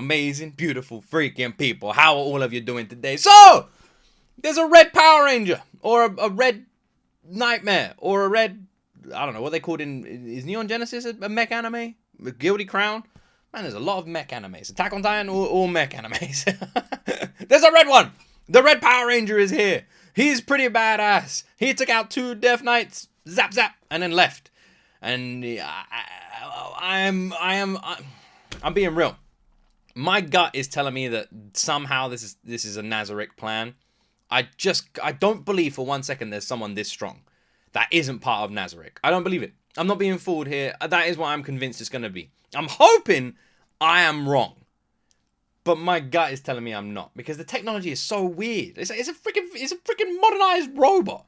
amazing, beautiful, freaking people. How are all of you doing today? So, there's a red Power Ranger, or a red Nightmare, or a red, I don't know, what they called is Neon Genesis a mech anime? A Guilty Crown? Man, there's a lot of mech animes. Attack on Titan, all mech animes. There's a red one! The red Power Ranger is here. He's pretty badass. He took out 2 Death Knights, zap zap, and then left. And I'm being real. My gut is telling me that somehow this is a Nazarick plan. I don't believe for 1 second there's someone this strong that isn't part of Nazarick. I don't believe it. I'm not being fooled here. That is what I'm convinced it's going to be. I'm hoping I am wrong. But my gut is telling me I'm not, because the technology is so weird. It's a freaking modernized robot.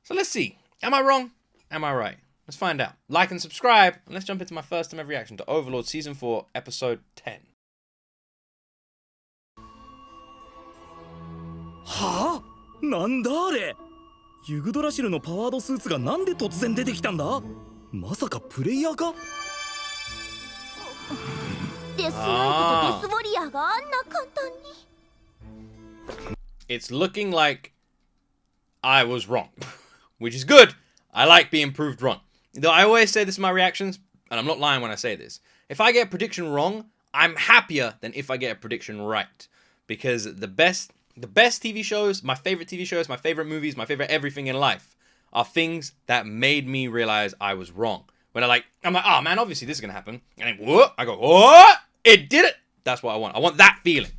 So let's see. Am I wrong? Am I right? Let's find out. Like and subscribe, and let's jump into my first time ever reaction to Overlord Season 4, Episode 10. はあ、なんだあれ。ユグドラシルのパワードスーツがなんで突然出てきたんだ。まさかプレイヤーか。デスナイトとデスウォリアーがあんな簡単に。It's looking like I was wrong, which is good. I like being proved wrong. Though I always say this in my reactions, and I'm not lying when I say this. If I get a prediction wrong, I'm happier than if I get a prediction right, because the best TV shows, my favorite TV shows, my favorite movies, my favorite everything in life are things that made me realize I was wrong. When I'm like, oh man, obviously this is gonna happen, and then what? I go, what? It did it. That's what I want. I want that feeling.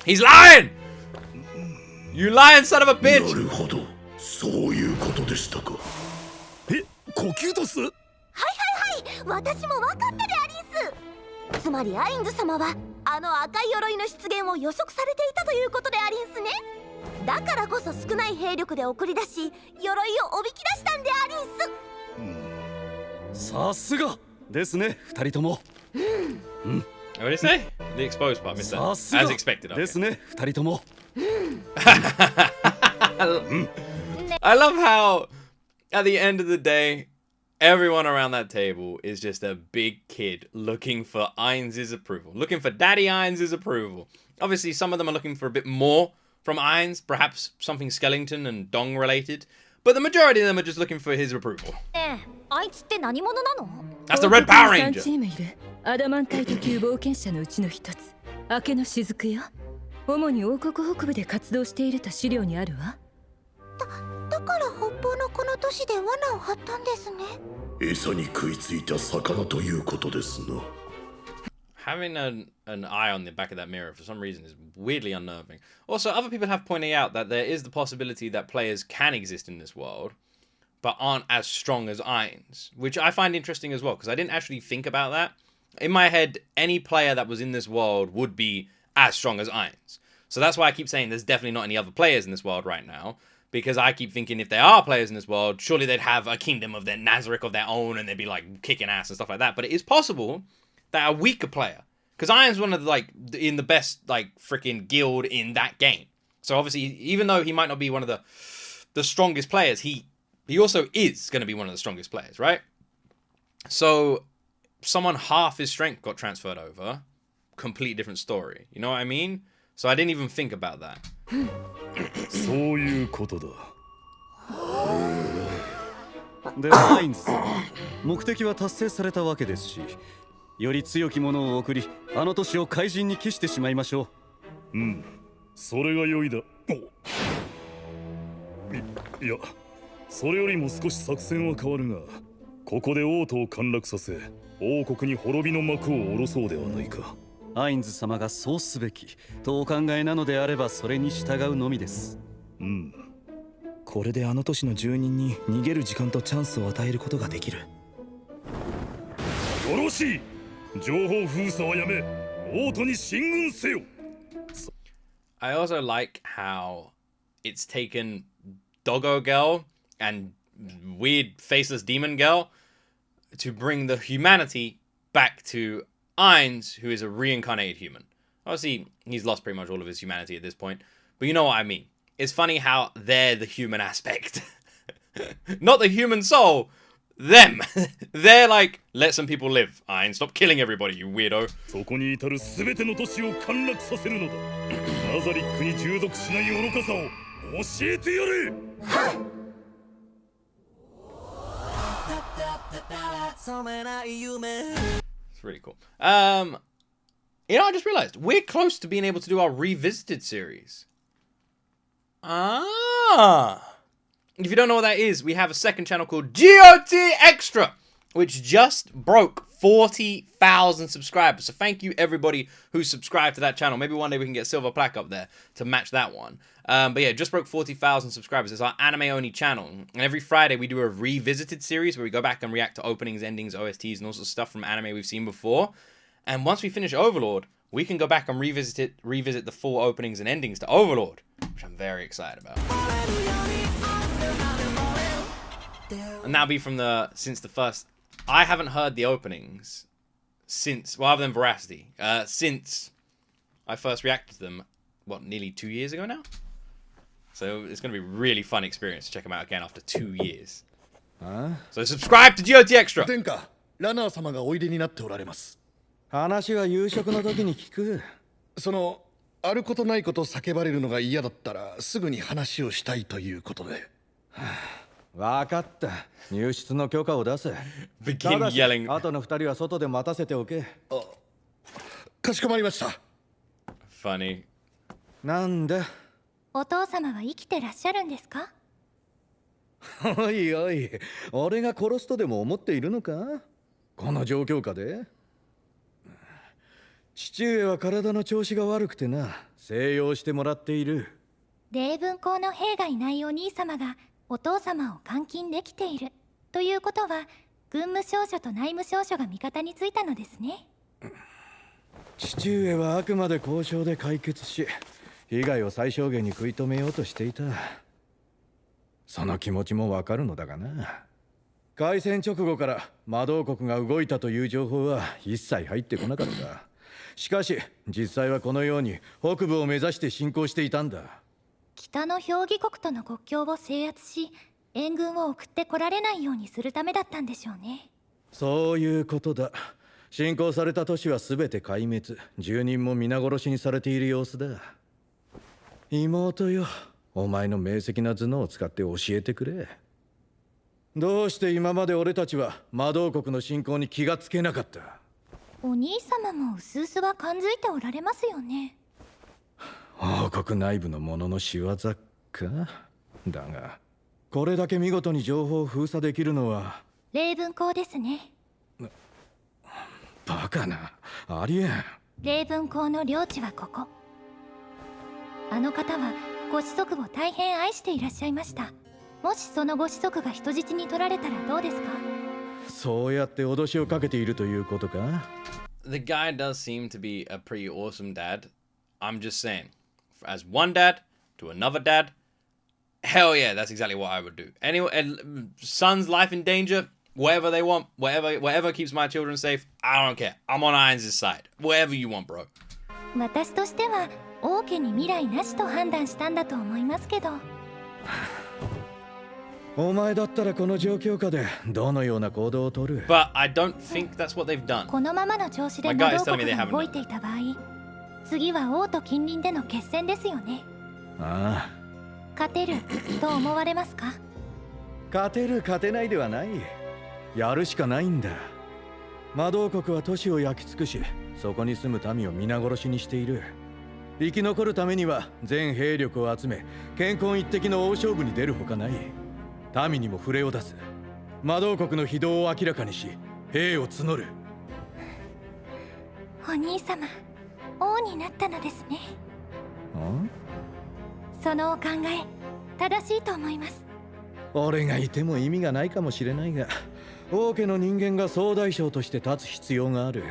He's lying. You lying son of a bitch. なるほど、そういうことでしたか。え、呼吸とす。はいはいはい、私も分かったでありんす。つまりアインズ様はあの赤い鎧の出現を予測されていたということでありんすね。だからこそ少ない兵力で送り出し、鎧をおびき出したんでありんす。さすがですね、二人とも。What did he say? The exposed part, missed that. As expected. ですね、二人とも。I love how, at the end of the day, everyone around that table is just a big kid looking for Ainz' approval, looking for Daddy Ainz' approval. Obviously, some of them are looking for a bit more from Ainz, perhaps something skeleton and Dong related, but the majority of them are just looking for his approval. That's the Red Power Ranger. アダマンタイト級冒険者のうちの一つ、明けの雫よ。主に王国北部で活動していると資料にあるわ。だから北方のこの都市で罠を張ったんですね。餌に食いついた魚ということですな。Having an eye on the back of that mirror for some reason is weirdly unnerving. Also, other people have pointed out that there is the possibility that players can exist in this world, but aren't as strong as Ainz, which I find interesting as well, because I didn't actually think about that. In my head, any player that was in this world would be as strong as Ainz. So that's why I keep saying there's definitely not any other players in this world right now, because I keep thinking if there are players in this world, surely they'd have a kingdom of their Nazarick of their own, and they'd be like kicking ass and stuff like that. But it is possible that a weaker player, because Ainz one of the, like, in the best, like, freaking guild in that game. So obviously, even though he might not be one of the strongest players, he also is going to be one of the strongest players, right? So someone half his strength got transferred over, complete different story. You know what I mean? So I didn't even think about that. そういうことだ。ではアインズさん、目的は達成されたわけですし、より強き者を送り、あの都市を怪人に帰してしまいましょう。それが良いだ。いや、それよりも少し作戦は変わるが、ここで王都を陥落させ、王国に滅びの幕を下ろそうではないか。アインズ様がそうすべきとお考えなのであれば、それに従うのみです。これであの都市の住人に逃げる時間とチャンスを与えることができる。よろしい。情報封鎖はやめ、王都に進軍せよ。I also like how it's taken Doggo Girl and weird faceless demon girl to bring the humanity back to Ainz, who is a reincarnated human. Obviously, he's lost pretty much all of his humanity at this point, but you know what I mean. It's funny how they're the human aspect. Not the human soul, them. They're like, let some people live. Ein, stop killing everybody, you weirdo. そこに至る全ての都市を陥落させるのだ。ナザリックに従属しない愚かさを教えてやれ。It's really cool. You know, I just realized we're close to being able to do our revisited series. Ah. If you don't know what that is, we have a second channel called G.O.T. Extra, which just broke 40,000 subscribers. So thank you everybody who subscribed to that channel. Maybe one day we can get silver plaque up there to match that one. But yeah, just broke 40,000 subscribers. It's our anime-only channel. And every Friday we do a revisited series where we go back and react to openings, endings, OSTs, and all sorts of stuff from anime we've seen before. And once we finish Overlord, we can go back and revisit the full openings and endings to Overlord, which I'm very excited about. And that'll be from since the first. I haven't heard the openings since, well, other than Veracity, since I first reacted to them, what, nearly 2 years ago now? So it's going to be a really fun experience to check them out again after 2 years. So subscribe to GOT Extra! 殿下、ラナー様がおいでになっておられます。話は夕食の時に聞く。あることないこと叫ばれるのが嫌だったらすぐに話をしたいということで。わかった。入室の許可を出せ。Begin yelling. 後の二人は外で待たせておけ。かしこまりました。Funny. なんだ。お父様は生きてらっしゃるんですか？おいおい、俺が殺すとでも思っているのか？この状況下で。父上は体の調子が悪くてな、静養してもらっている。霊文校の兵がいないお兄様がお父様を監禁できているということは、軍務少女と内務少女が味方についたのですね。父上はあくまで交渉で解決し、被害を最小限に食い止めようとしていた。その気持ちもわかるのだがな。開戦直後から魔導国が動いたという情報は一切入ってこなかった。しかし実際はこのように北部を目指して進行していたんだ。北の評議国との国境を制圧し、援軍を送ってこられないようにするためだったんでしょうね。そういうことだ。侵攻された都市は全て壊滅、住人も皆殺しにされている様子だ。妹よ、お前の明晰な頭脳を使って教えてくれ。どうして今まで俺たちは魔導国の侵攻に気がつけなかった？お兄様もうすうすは感づいておられますよね。王国内部の者の仕業か。だがこれだけ見事に情報を封鎖できるのは霊文校ですね。バカな、ありえん。霊文校の領地はここ。あの方はご子息を大変愛していらっしゃいました。もしそのご子息が人質に取られたらどうですか？そうやって脅しをかけているということか？ The guy does seem to be a pretty awesome dad. I'm just saying, as one dad to another dad, hell yeah, that's exactly what I would do. Anyway, son's life in danger, whatever they want, whatever keeps my children safe, I don't care. I'm on Irons' side. Whatever you want, bro. 私としては王家に未来なしと判断したんだと思いますけど。お前だったらこの状況下でどのような行動を取る？ But I don't think that's what they've done. このままの調子で魔導国が動いていた場合、次は王と近隣での決戦ですよね。ああ。勝てると思われますか？勝てる勝てないではない。やるしかないんだ。魔導国は都市を焼き尽くし、そこに住む民を皆殺しにしている。生き残るためには全兵力を集め、健康一滴の大勝負に出るほかない。民にも触れを出す。魔導国の非道を明らかにし、兵を募る。お兄様、王になったのですね。そのお考え、正しいと思います。俺がいても意味がないかもしれないが、王家の人間が総大将として立つ必要がある。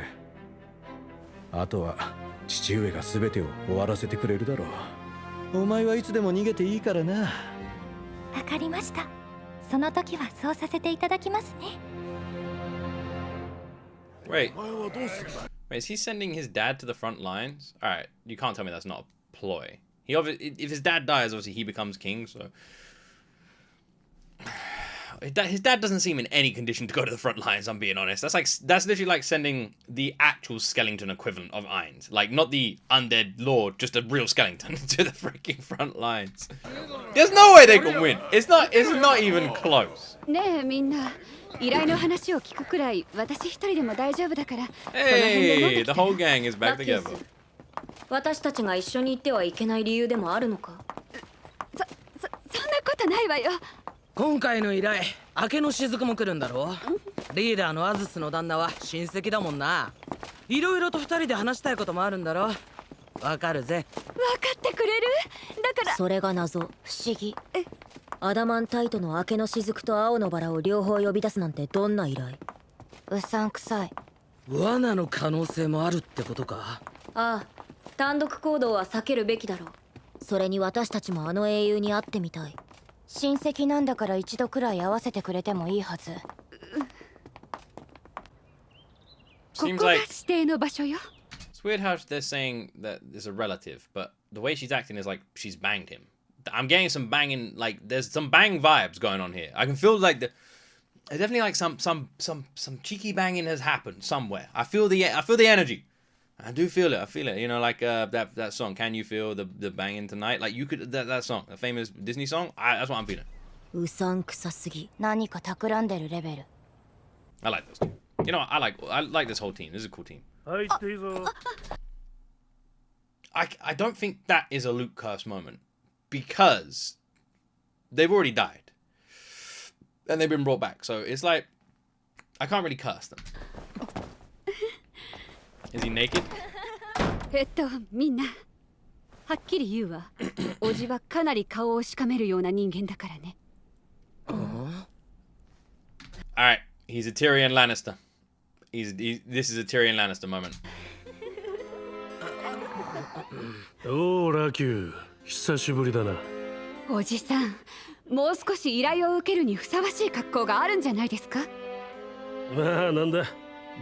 あとは父上が全てを終わらせてくれるだろう。お前はいつでも逃げていいからな。わかりました。その時はそうさせていただきますね。Wait, is he sending his dad to the front lines? Alright, you can't tell me that's not a ploy. If his dad dies, obviously he becomes king, so... his dad doesn't seem in any condition to go to the front lines. I'm being honest. That's literally like sending the actual skeleton equivalent of Ainz, like not the undead lord, just a real skeleton to the freaking front lines. There's no way they can win. It's not even close. ねえみんな依頼の話を聞くくらい私一人でも大丈夫だから Hey, the whole gang is back together. 私たちが一緒に行ってはいけない理由でもあるのか。そんなことないわよ。今回の依頼、明けの雫も来るんだろ。リーダーのアズスの旦那は親戚だもんな。いろいろと二人で話したいこともあるんだろ。わかるぜ。分かってくれる？だからそれが謎、不思議。アダマンタイトの明けの雫と青のバラを両方呼び出すなんてどんな依頼？うさんくさい。罠の可能性もあるってことか。ああ、単独行動は避けるべきだろう。それに私たちもあの英雄に会ってみたい。親戚なんだから一度くらい会わせてくれてもいいはず。ここが指定の場所よ。 It's weird how they're saying that there's a relative, but the way she's acting is like she's banged him. I'm getting some banging, like there's some bang vibes going on here. I can feel like there's definitely like some cheeky banging has happened somewhere. I feel the energy. I do feel it. I feel it. You know, like that song. Can you feel the banging tonight? Like you could that song, the famous Disney song. That's what I'm feeling. うさんくさすぎ。何か企んでるレベル。 I like those two. You know, I like this whole team. This is a cool team. I don't think that is a Luke curse moment because they've already died and they've been brought back. So it's like I can't really curse them. Is he naked? みんなはっきり言うわ。おじはかなり顔をしかめるような人間だからね。All right, he's a Tyrion Lannister. This is a Tyrion Lannister moment. おーラキュー、久しぶりだな。おじさん、もう少し依頼を受けるにふさわしい格好があるんじゃないですか？まあなんだ、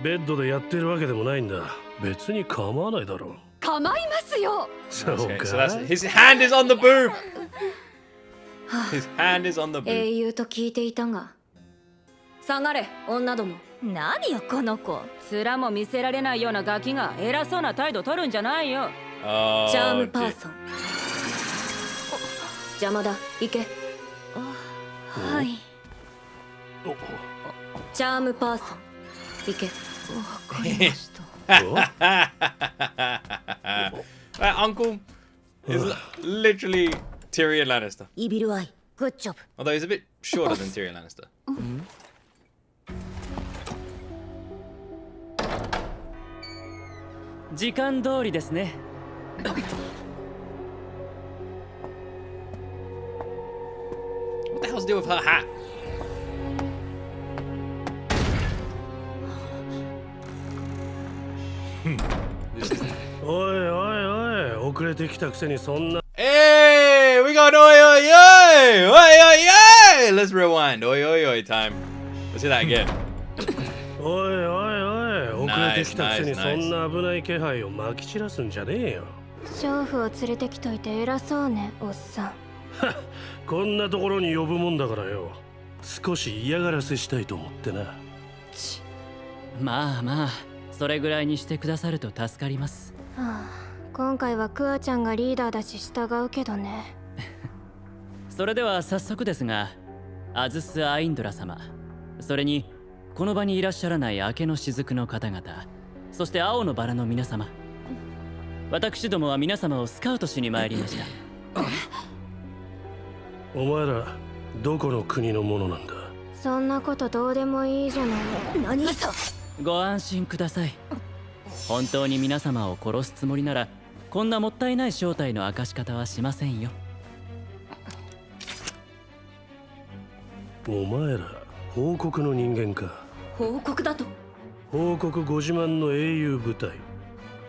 ベッドでやってるわけでもないんだ。別に構わないだろう。構いますよ。そうか。 Okay, so his hand is on the boob. His hand is on the boob. 英雄と聞いていたが。下がれ、女ども。何よこの子。面も見せられないようなガキが偉そうな態度取るんじゃないよ。チャームパーソン。邪魔だ、行け。はい。チャームパーソン、行け。わかりました。That uncle is literally Tyrion Lannister. イビルアイ、グッジョブ。 Although he's a bit shorter than Tyrion Lannister. 時間通りですね。What the hell's the deal with her hat? Oi, oi, oi! 遅れてきたくせにそんな。 Hey, we got oi oi oi! Oi oi oi! Let's rewind. Oi oi oi time. Let's hear that again. おいおいおい、遅れてきたくせにそんな危ない気配をまき散らすんじゃねえよ。娼婦を連れてきといて偉そうね、おっさん。こんなところに呼ぶもんだからよ。少し嫌がらせしたいと思ってな。まあまあ、それぐらいにしてくださると助かります。はあ、今回はクアちゃんがリーダーだし従うけどね。それでは早速ですが、アズス・アインドラ様、それにこの場にいらっしゃらない明けの雫の方々、そして青のバラの皆様、私どもは皆様をスカウトしに参りました。お前らどこの国のものなんだ？そんなことどうでもいいじゃない。何さ。ご安心ください。本当に皆様を殺すつもりなら、こんなもったいない正体の明かし方はしませんよ。お前ら報告の人間か。報告だと。報告ご自慢の英雄部隊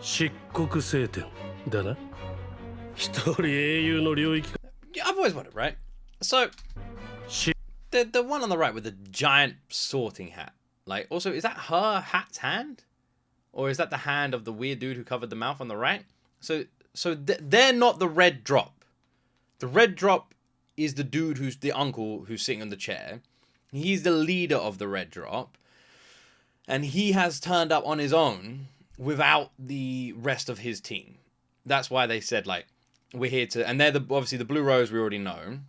漆黒聖典だな。一人英雄の領域。 I've always wondered, right? So, the one on the right with the giant sorting hat. Like, also, is that her hat's hand? Or is that the hand of the weird dude who covered the mouth on the right? So they're not the red drop. The red drop is the dude who's the uncle who's sitting on the chair. He's the leader of the Red Drop. And he has turned up on his own without the rest of his team. That's why they said, like, we're here to... And they're obviously the Blue Rose we already know.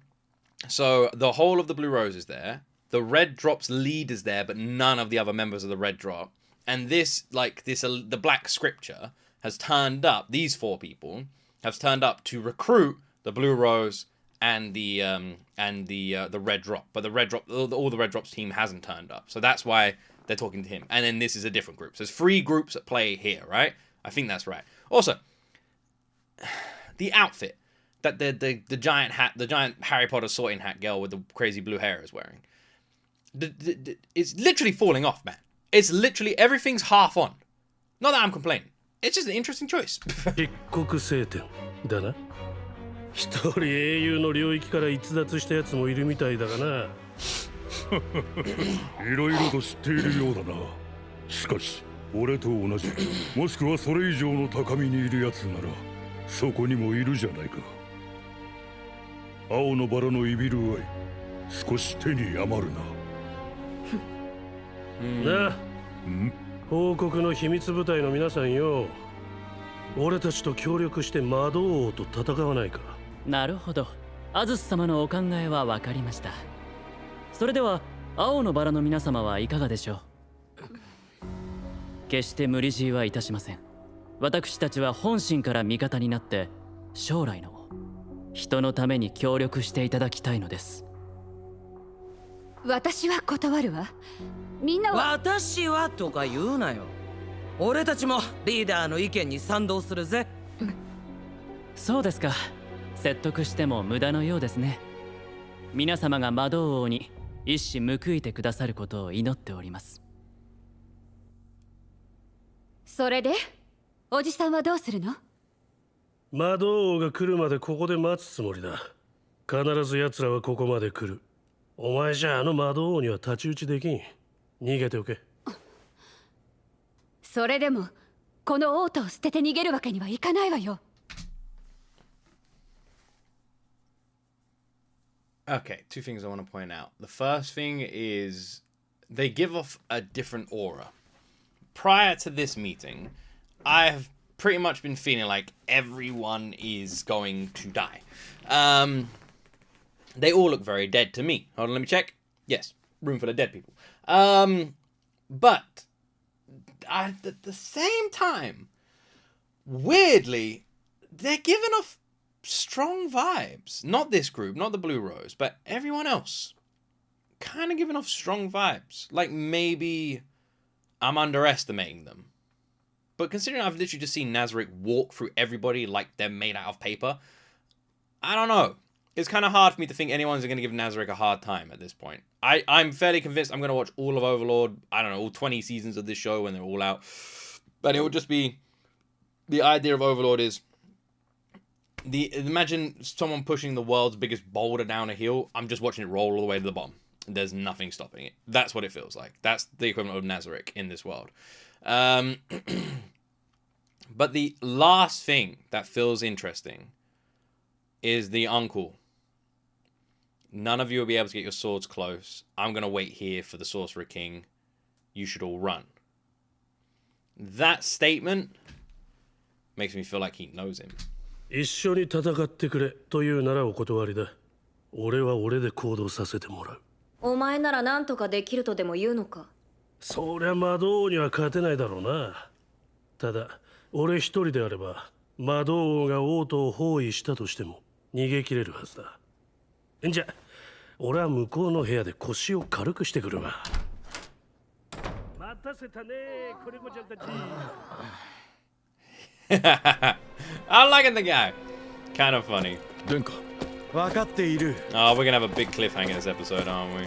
So the whole of the Blue Rose is there. The Red Drop's lead is there, but none of the other members of the Red Drop. And the Black Scripture has turned up. These 4 people have turned up to recruit the Blue Rose and the Red Drop. But the Red Drop, all the Red Drop's team hasn't turned up. So that's why they're talking to him. And then this is a different group. So there's 3 groups at play here, right? I think that's right. Also, the outfit that the giant hat, the giant Harry Potter sorting hat girl with the crazy blue hair is wearing. It's literally falling off, man. It's literally, everything's half on. Not that I'm complaining. It's just an interesting choice. 漆黒聖典だな。一人英雄の領域から逸脱したやつもいるみたいだがな。いろいろと知っているようだな。しかし、俺と同じ、もしくはそれ以上の高みにいるやつなら、そこにもいるじゃないか。青のバラのいびる合い、少し手に余るな。なあ、報告の秘密部隊の皆さんよ。俺たちと協力して魔導王と戦わないか。なるほど。アズス様のお考えは分かりました。それでは青のバラの皆様はいかがでしょう。決して無理強いはいたしません。私たちは本心から味方になって将来の人のために協力していただきたいのです。私は断るわ。みんなは私はとか言うなよ。俺たちもリーダーの意見に賛同するぜ。そうですか。説得しても無駄のようですね。皆様が魔導王に一矢報いてくださることを祈っております。それでおじさんはどうするの？魔導王が来るまでここで待つつもりだ。必ず奴らはここまで来る。お前じゃあの魔導王には太刀打ちできん。逃げておけ。それでもこの王都を捨てて逃げるわけにはいかないわよ。Okay, 2 things I want to point out. The first thing is they give off a different aura. Prior to this meeting, I have pretty much been feeling like everyone is going to die. They all look very dead to me. Hold on, let me check. Yes, room full of dead people. But at the same time, weirdly, they're giving off strong vibes. Not this group, not the Blue Rose, but everyone else. Kind of giving off strong vibes. Like maybe I'm underestimating them. But considering I've literally just seen Nazarick walk through everybody like they're made out of paper, I don't know. It's kind of hard for me to think anyone's going to give Nazarick a hard time at this point. I'm fairly convinced I'm going to watch all of Overlord, I don't know, all 20 seasons of this show when they're all out. But it would just be... The idea of Overlord is... Imagine someone pushing the world's biggest boulder down a hill. I'm just watching it roll all the way to the bottom. There's nothing stopping it. That's what it feels like. That's the equivalent of Nazarick in this world. But the last thing that feels interesting is the uncle. None of you will be able to get your swords close. I'm going to wait here for the Sorcerer King. You should all run. That statement makes me feel like he knows him. 一緒に戦ってくれというならお断りだ。俺は俺で行動させてもらう。お前なら何とかできるとでも言うのか。そりゃ魔導王には勝てないだろうな。ただ俺一人であれば魔導王が王都を包囲したとしても逃げ切れるはずだ。じゃ俺は向こうの部屋で腰を軽くしてくるわ。待たせたね子猫ちゃんたち。I'm liking the guy. Kind of funny. 殿下、分かっている。Oh, we're gonna have a big cliffhanger this episode, aren't we?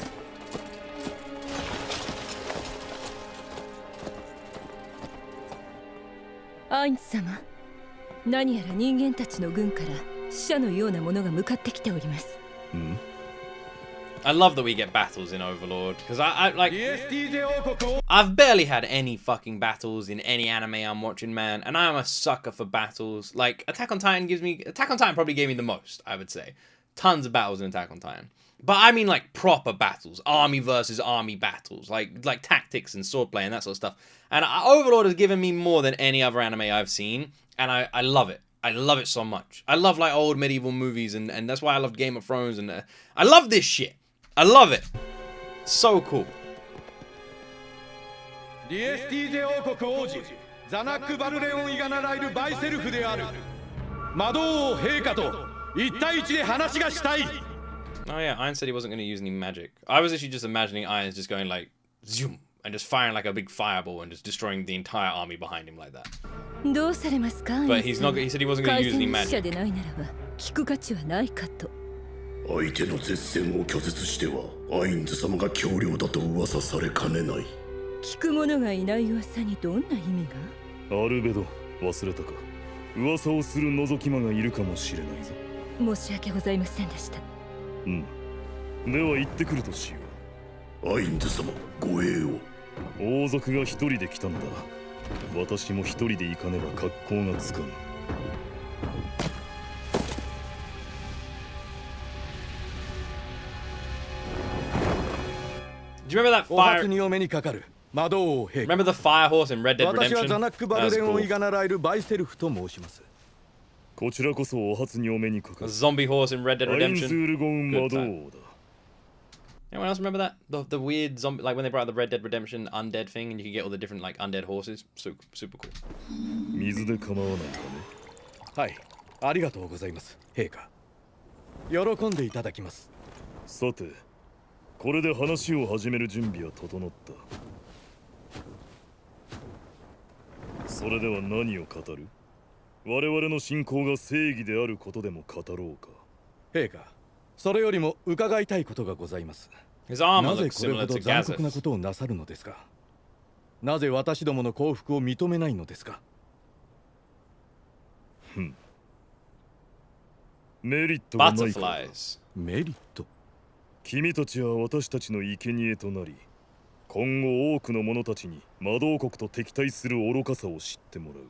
アインズ様、何やら人間たちの軍から死者のようなものが向かってきております。I love that we get battles in Overlord because I like I've barely had any fucking battles in any anime I'm watching, man, and I'm a sucker for battles. Like Attack on Titan probably gave me the most, I would say. Tons of battles in Attack on Titan. But I mean like proper battles, army versus army battles, like tactics and swordplay and that sort of stuff. And Overlord has given me more than any other anime I've seen, and I love it. I love it so much. I love like old medieval movies, and that's why I love Game of Thrones, and I love this shit. I love it. So cool. DSTJ 王国王子ザナック・バルレオン・イガナライル・バイセルフである魔導王陛下と一対一で話がしたい Oh yeah, Iron said he wasn't going to use any magic. I was actually just imagining Irons just going like zoom and just firing like a big fireball and just destroying the entire army behind him like that. どうされますか But he's not. He said he wasn't going to use any 改善者 magic. でないならば聞く価値はないかと相手の絶戦を拒絶してはアインズ様が強量だと噂されかねない。聞く者がいない噂にどんな意味がアルベド、忘れたか。噂をする覗き魔がいるかもしれないぞ。申し訳ございませんでした。うん。では行ってくるとしよう。アインズ様、護衛を。王族が一人で来たんだ。私も一人で行かねば格好がつかん。Do you remember that fire? にお目にかかる魔導王陛下 Remember the fire horse in Red Dead 私は Redemption? ザナック・バルレオン・イガナライル・バイセルフと申しますこちらこそお初にお目にかかる A zombie horse in Red Dead アインズ Redemption. ールゴン魔導王だ Anyone else remember that? The weird zombie, like when they brought out the Red Dead Redemption undead thing, and you could get all the different like undead horses. Super cool. 水で構わないかねはいありがとうございます陛下喜んでいただきますさてこれで話を始める準備は整ったそれでは何を語る我々の信仰が正義であることでも語ろうか陛下それよりも伺いたいことがございます His armor なぜ looks これ similar ほど to 残酷な Gazeth. ことをなさるのですかなぜ私どもの幸福を認めないのですかメリットがないから Butterflies. メリット君たちは私たちの生贄となり今後多くの者たちに魔導国と敵対する愚かさを知ってもらう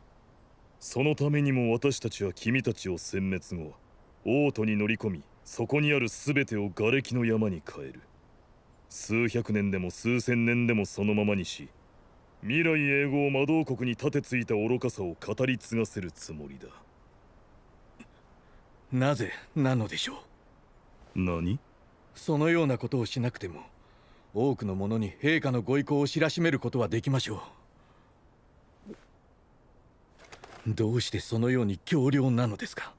そのためにも私たちは君たちを殲滅後王都に乗り込みそこにある全てを瓦礫の山に変える数百年でも数千年でもそのままにし未来永劫魔導国に立てついた愚かさを語り継がせるつもりだなぜなのでしょう何そのようなことをしなくても多くの者に陛下のご意向を知らしめることはできましょうどうしてそのように強量なのですか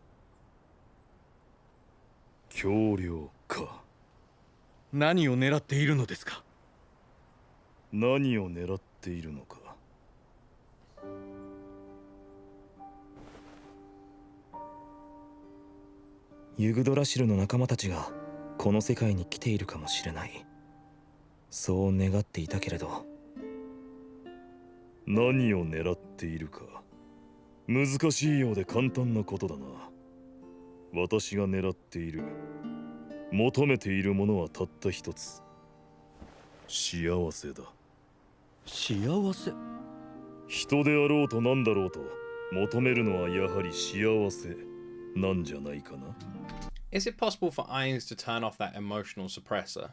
強量か何を狙っているのですか何を狙っているのかユグドラシルの仲間たちがこの世界に来ているかもしれないそう願っていたけれど何を狙っているか難しいようで簡単なことだな私が狙っている求めているものはたった一つ幸せだ幸せ人であろうと何だろうと求めるのはやはり幸せなんじゃないかな Is it possible for Irons to turn off that emotional suppressor?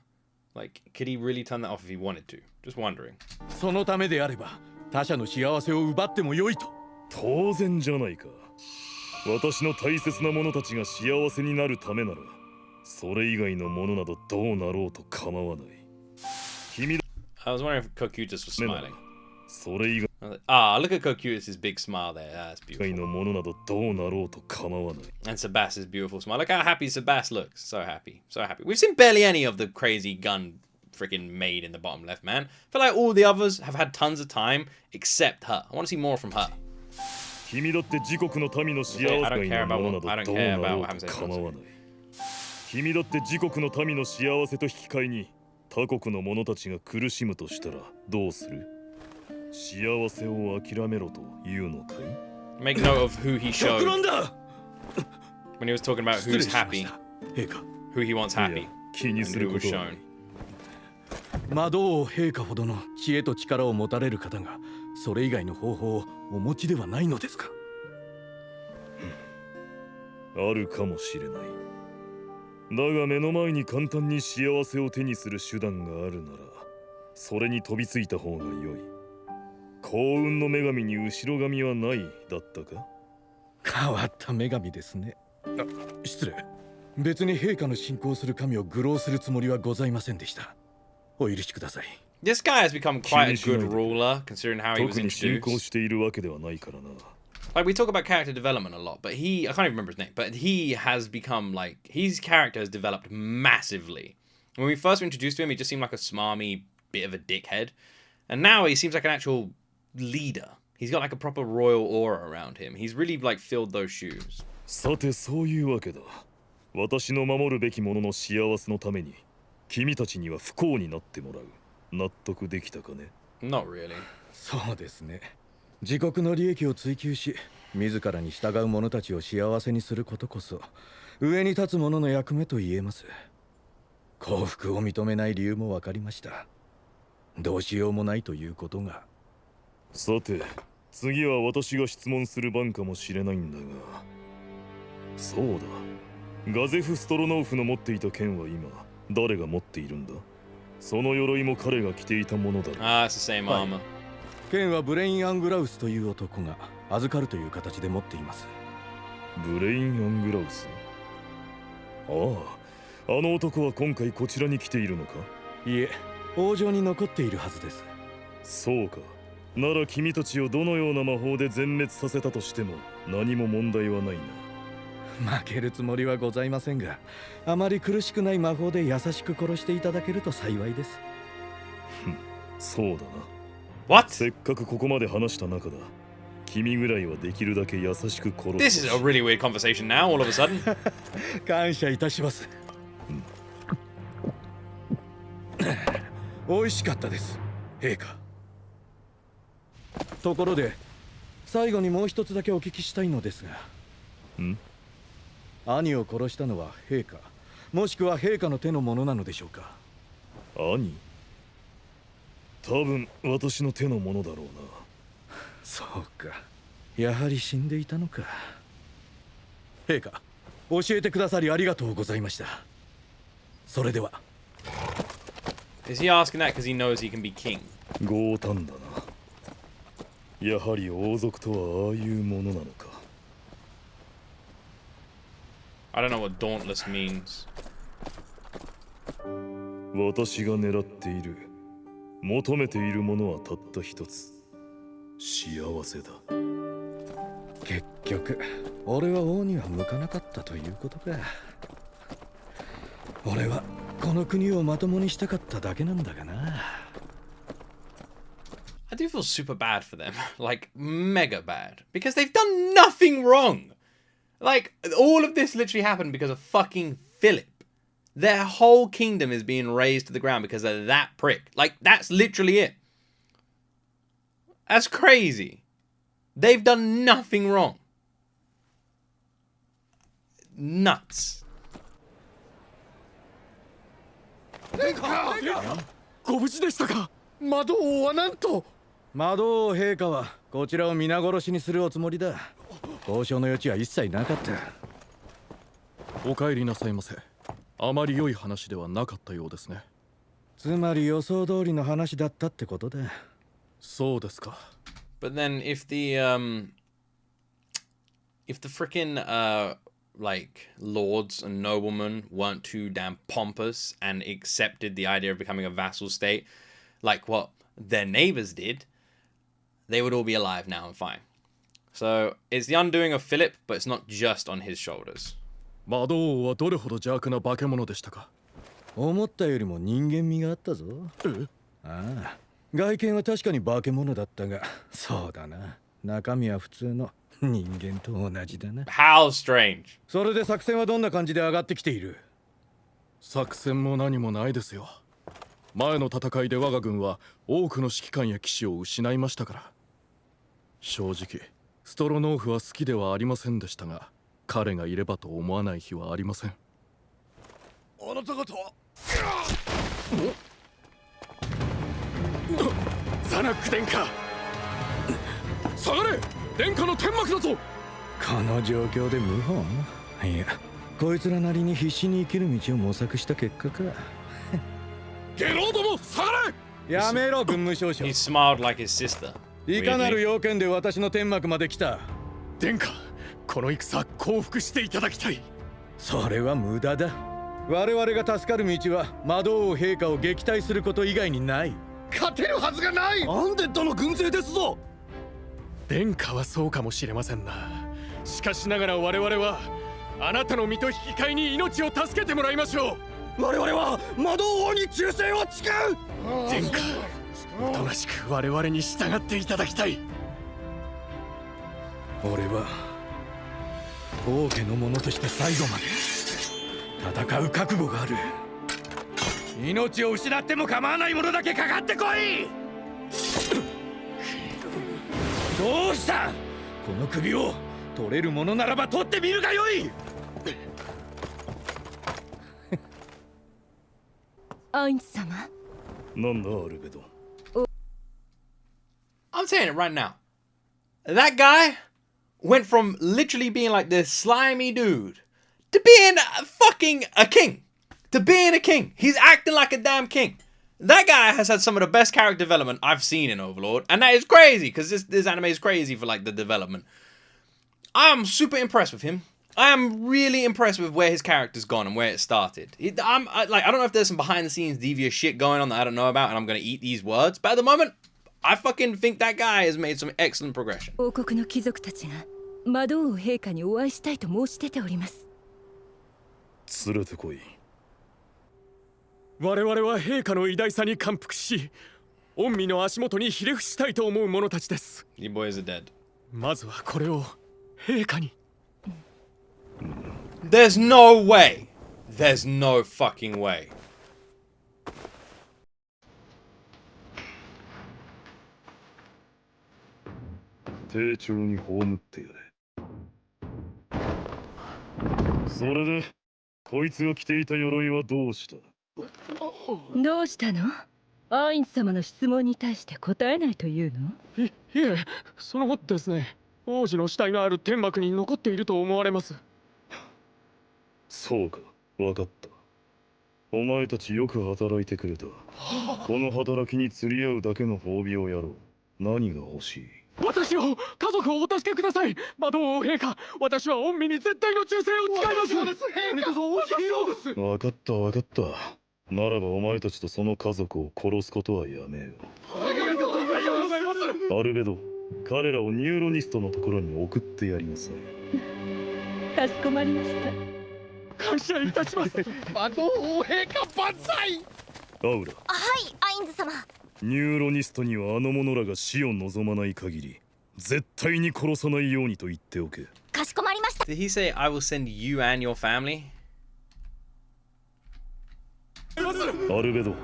Like, could he really turn that off if he wanted to? Just wondering. そのためであれば他者の幸せを奪ってもよいと当然じゃないか私の大切な者たちが幸せになるためならそれ以外のものなどどうなろうと構わない君 I was wondering if Kokutis was smiling. それ以外 Look at Kokutis' big smile there. That's 以外 beautiful. のものなどどうなろうと構わない And Sebas' beautiful smile. Look how happy Sebas looks. So happy. So happy. We've seen barely any of the crazy gun freaking maid in the bottom left, man. I feel like all the others have had tons of time except her. I want to see more from her. 君だって自国の民の幸せ以外のものなどどうなろうと構わない君だって自国の民の幸せと引き換えに他国の者たちが苦しむとしたらどうする幸せを諦めろと言うのかい Make note of who he showed when he was talking about who's happy, who he wants happy, 気にする and こ who と was は shown. 魔導王陛下ほどの知恵と力を持たれる方がそれ以外の方法をお持ちではないのですかあるかもしれないが目の前に簡単に幸せを手にする手段があるならそれに飛びついた方が良い。幸運の女神に後ろ髪はないだったか。変わった女神ですね。失礼。別に陛下の信仰する神を愚弄するつもりはございませんでした。お許しください。This guy has become quite a good ruler considering how he was 特に信仰 introduced. しているわけではないからな。Like, we talk about character development a lot, but I can't even remember his name, but he has become, like, his character has developed massively. When we first were introduced to him, he just seemed like a smarmy bit of a dickhead. And now he seems like an actual leader. He's got, like, a proper royal aura around him. He's really, like, filled those shoes. さてそういうわけだ。私の守るべき者の幸せのために君たちには不幸になってもらう。納得できたかね。 Not really. そうですね。自国の利益を追求し、自らに従う者たちを幸せにすることこそ上に立つ者の役目と言えます。幸福を認めない理由も分かりました。どうしようもないということが。さて次は私が質問する番かもしれないんだが、そうだ、ガゼフ・ストロノーフの持っていた剣は今誰が持っているんだ。その鎧も彼が着ていたものだ。Ah, it's the same armor. 剣はブレイン・アングラウスという男が預かるという形で持っています。ブレイン・アングラウス。ああ、あの男は今回こちらに来ているのか。いえ、王城に残っているはずです。そうか。なら君たちをどのような魔法で全滅させたとしても何も問題はないな。負けるつもりはございませんが、あまり苦しくない魔法で優しく殺していただけると幸いです。そうだな。What? せっかくここまで話した中だ。君ぐらいはできるだけ優しく殺す。This is a really weird conversation now, all of a sudden. 感謝いたします。美味しかったです、陛下。ところで、最後にもう一つだけお聞きしたいのですが。兄を殺したのは陛下、もしくは陛下の手のものなのでしょうか。兄？多分私の手のものだろうな。そうか、やはり死んでいたのか。陛下、教えてくださりありがとうございました。それでは。Is he asking that because he knows he can be king? 強胆だな。やはり王族とはああいうものなのか。I don't know what dauntless means. 私が狙っている、求めているものはたった一つ。幸せだ。結局、俺は王には向かなかったということか。俺はこの国をまともにしたかっただけなんだがな。I do feel super bad for them. Like, mega bad. Because they've done nothing wrong. Like, all of this literally happened because of fucking Philip. Their whole kingdom is being razed to the ground because of that prick. Like, that's literally it. That's crazy. They've done nothing wrong. Nuts. ご無事でしたか。魔導王はなんと。魔導王陛下はこちらを皆殺しにするおつもりだ。交渉の余地は一切なかった。お帰りなさいませ。あまり良い話ではなかったようですね。つまり予想通りの話だったってことだ。そうですか。But then if the freaking like lords and noblemen weren't too damn pompous and accepted the idea of becoming a vassal state like what their neighbors did, they would all be alive now and fine. So it's the undoing of Philip, but it's not just on his shoulders. 魔導王はどれほど邪悪な化け物でしたか。思ったよりも人間味があったぞ。ああ、外見は確かに化け物だったが、そうだな、中身は普通の人間と同じだな。How strange. それで作戦はどんな感じで上がってきている？作戦も何もないですよ。前の戦いで我が軍は多くの指揮官や騎士を失いましたから。正直ストロノーフは好きではありませんでしたが、彼がいればと思わない日はありません。あなた方はザナック殿下、下がれ。殿下の天幕だぞ。この状況で謀反？いや、こいつらなりに必死に生きる道を模索した結果か。ゲローども下がれ。やめろ軍務少将。 He smiled like his sister. いかなる要件で私の天幕まで来た。殿下、この戦降伏していただきたい。それは無駄だ。我々が助かる道は魔導王陛下を撃退すること以外にない。勝てるはずがない。アンデッドの軍勢ですぞ。殿下はそうかもしれませんな。しかしながら我々はあなたの身と引き換えに命を助けてもらいましょう。我々は魔導王に忠誠を誓う。殿下、おとなしく我々に従っていただきたい。俺は王家の者として最後まで戦う覚悟がある。命を失っても構わないものだけかかってこい。どうした。この首を取れるものならば取ってみるがよい。アインズ様。なんだアルベド。I'm saying it right now. That guy went from literally being like this slimy dude to being fucking a king. To being a king. He's acting like a damn king. That guy has had some of the best character development I've seen in Overlord. And that is crazy, because this anime is crazy for like the development. I'm super impressed with him. I am really impressed with where his character's gone and where it started. I don't know if there's some behind the scenes devious shit going on that I don't know about and I'm going to eat these words. But at the moment, I fucking think that guy has made some excellent progression. 王国の貴族たちが魔導王陛下にお会いしたいと申し出ております。連れてこい。我々は陛下の偉大さに感服し、御身の足元にひれ伏したいと思う者たちです。 You boys are dead. まずはこれを陛下に。There's no way. There's no fucking way. 丁重に葬ってやれ。それでこいつが着ていた鎧はどうした。どうしたの。アインズ様の質問に対して答えないというの。いえ、そのですね、王子の死体がある天幕に残っていると思われます。そうか、わかった。お前たちよく働いてくれた。この働きに釣り合うだけの褒美をやろう。何が欲しい。私を、家族をお助けください。魔導王陛下、私は御身に絶対の忠誠を誓います。わかったわかった。ならばお前たちとその家族を殺すことはやめよう。アルベド、彼らをニューロニストのところに送ってやりなさい。かしこまりました。感謝いたします。魔導王陛下万歳。アウラ。はい、アインズ様。ニューロニストにはあの者らが死を望まない限り絶対に殺さないようにと言っておけ。かしこまりました。 Did he say I will send you and your family? アルベド、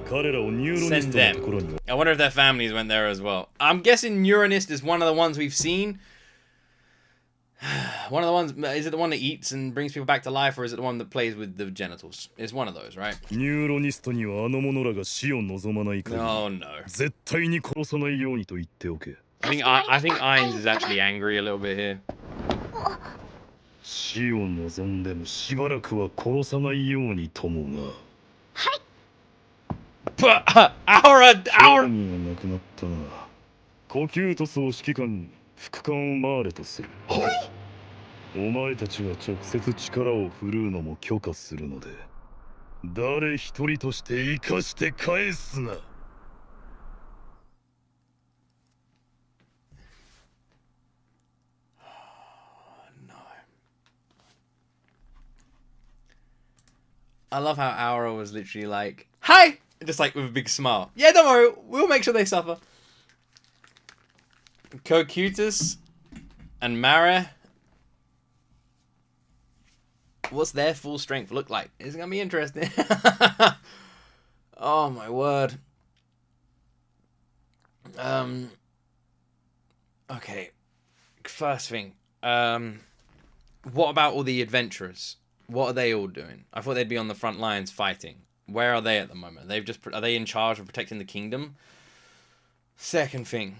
彼らをニューロニス Send トのところ them. に。 I wonder if their families went there as well. I'm guessing Neuronist is one of the ones we've seen. One of the ones, is it the one that eats and brings people back to life, or is it the one that plays with the genitals? It's one of those, right? ニューロニストにはあの者らが死を望まない限り Oh no. 絶対に殺さないようにと言っておけ。I think Ainz is actually angry a little bit here. 死を望んでもしばらくは殺さないようにともが。But our がなくなったな。呼吸と総指揮官に副官を回れとする。お前たちが直接力を振るうのも許可するので、誰一人として生かして返すな。I love how Aura was literally like, "Hi!" Just like with a big smile. Yeah, don't worry, we'll make sure they suffer. Cocutus and Mara. What's their full strength look like? It's gonna be interesting. Oh my word. Okay. First thing. What about all the adventurers? What are they all doing? I thought they'd be on the front lines fighting. Where are they at the moment? Are they in charge of protecting the kingdom? Second thing.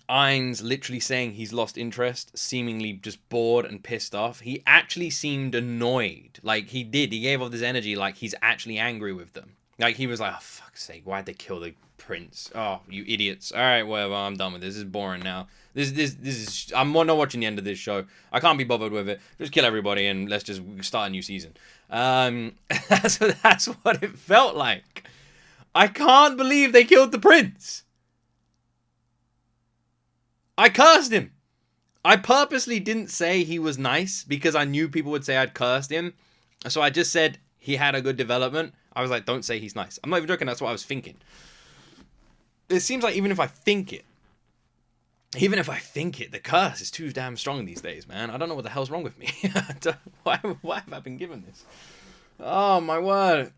Ainz literally saying he's lost interest, seemingly just bored and pissed off. He actually seemed annoyed. Like, he did. He gave off this energy like he's actually angry with them. Like, he was like, oh, fuck's sake, why'd they kill the prince? Oh, you idiots. All right, whatever, I'm done with this. This is boring now. This is... I'm not watching the end of this show. I can't be bothered with it. Just kill everybody and let's just start a new season. That's what it felt like. I can't believe they killed the prince. I cursed him. I purposely didn't say he was nice because I knew people would say I'd cursed him. So I just said he had a good development. I was like, don't say he's nice. I'm not even joking. That's what I was thinking. It seems like even if I think it, the curse is too damn strong these days, man. I don't know what the hell's wrong with me. Why have I been given this? Oh, my word.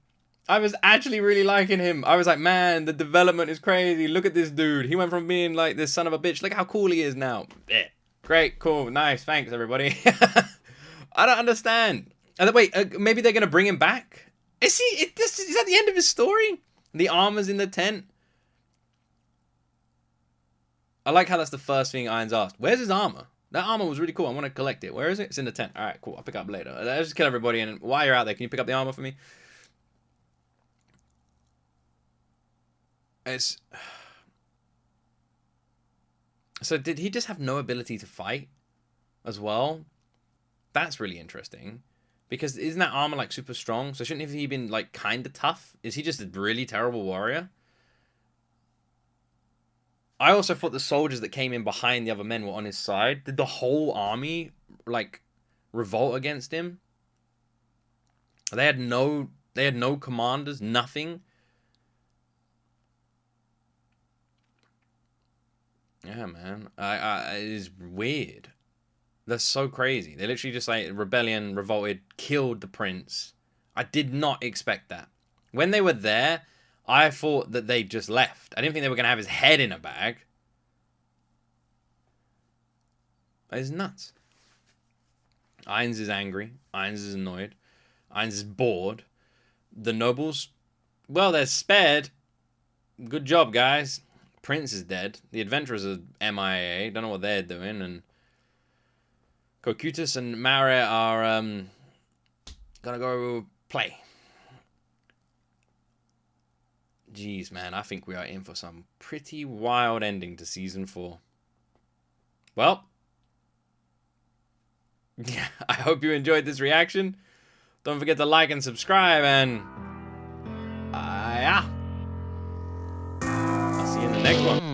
I was actually really liking him. I was like, man, the development is crazy. Look at this dude. He went from being like this son of a bitch. Look how cool he is now. Yeah. Great, cool, nice. Thanks, everybody. I don't understand. Wait, maybe they're going to bring him back? Is that the end of his story? The armor's in the tent? I like how that's the first thing Ainz asked. Where's his armor? That armor was really cool. I want to collect it. Where is it? It's in the tent. All right, cool. I'll pick it up later. Let's just kill everybody. And while you're out there, can you pick up the armor for me? So did he just have no ability to fight as well? That's really interesting. Because isn't that armor like super strong? So shouldn't he been like kind of tough? Is he just a really terrible warrior? I also thought the soldiers that came in behind the other men were on his side. Did the whole army like revolt against him? They had no commanders, nothing. Yeah, man. It is weird. That's so crazy. They literally just like rebellion, revolted, killed the prince. I did not expect that. When they were there, I thought that they just left. I didn't think they were going to have his head in a bag. That is nuts. Ainz is angry. Ainz is annoyed. Ainz is bored. The nobles, well, they're spared. Good job, guys. Prince is dead. The adventurers are MIA. Don't know what they're doing. And Cocytus and Mare are gonna go play. Jeez, man. I think we are in for some pretty wild ending to Season 4. Well, yeah, I hope you enjoyed this reaction. Don't forget to like and subscribe, and yeah. I'll see you in the next one.